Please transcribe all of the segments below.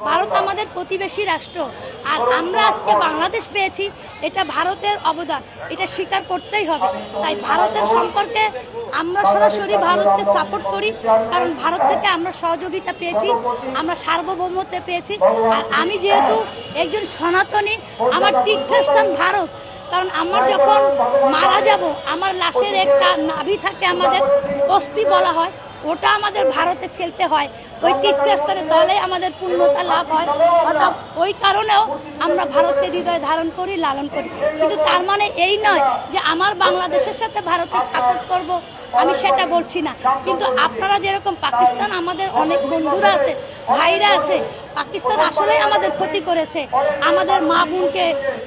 ভারত আমাদের প্রতিবেশী রাষ্ট্র, আর আমরা আজকে বাংলাদেশ পেয়েছি, এটা ভারতের অবদান, এটা স্বীকার করতেই হবে। তাই ভারতের সম্পর্কে আমরা সরাসরি ভারতকে সাপোর্ট করি, কারণ ভারত থেকে আমরা সহযোগিতা পেয়েছি, আমরা সার্বভৌমত্ব পেয়েছি। আর আমি যেহেতু একজন সনাতনী, আমার তীর্থস্থান ভারত, কারণ আমার যখন মারা যাব আমার লাশের একটা নাভি থাকে, আমাদের অস্থি বলা হয়, ওটা আমাদের ভারতে ফেলতে হয় ওই তীর্থস্থানে, তাহলে আমাদের পূর্ণতা লাভ হয়। অর্থাৎ ওই কারণেও আমরা ভারতকে হৃদয়ে ধারণ করি, লালন করি। কিন্তু তার মানে এই নয় যে আমার বাংলাদেশের সাথে ভারতের সাপোর্ট করব, আমি সেটা বলছি না। কিন্তু আপনারা যেরকম পাকিস্তান, আমাদের অনেক বন্ধুরা আছে, ভাইরা আছে, পাকিস্তান আসলেই আমাদের ক্ষতি করেছে, আমাদের মা বোনকে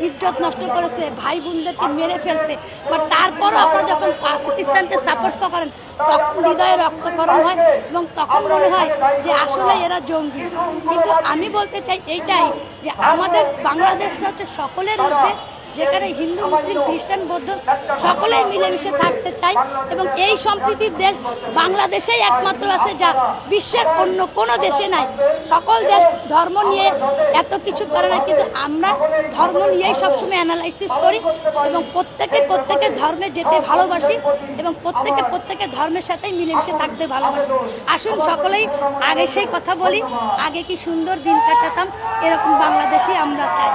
ইজ্জত নষ্ট করেছে, ভাই বোনদেরকে মেরে ফেলছে। বাট তারপরও আপনারা যখন পাকিস্তানকে সাপোর্ট করেন তখন হৃদয়ে রক্তক্ষরণ হয় এবং তখন মনে হয় যে আসলে এরা জঙ্গি। কিন্তু আমি বলতে চাই এইটাই, যে আমাদের বাংলাদেশটা হচ্ছে সকলের মধ্যে, যেখানে হিন্দু, মুসলিম, খ্রিস্টান, বৌদ্ধ সকলেই মিলেমিশে থাকতে চাই। এবং এই সম্প্রীতির দেশ বাংলাদেশেই একমাত্র আছে, যা বিশ্বের অন্য কোনো দেশে নাই। সকল দেশ ধর্ম নিয়ে এত কিছু করে না, কিন্তু আমরা ধর্ম নিয়েই সবসময় অ্যানালাইসিস করি এবং প্রত্যেকের ধর্মে যেতে ভালোবাসি এবং প্রত্যেকের ধর্মের সাথেই মিলেমিশে থাকতে ভালোবাসি। আসুন সকলেই আগে সেই কথা বলি, আগে কি সুন্দর দিন কাটাতাম, এরকম বাংলাদেশই আমরা চাই।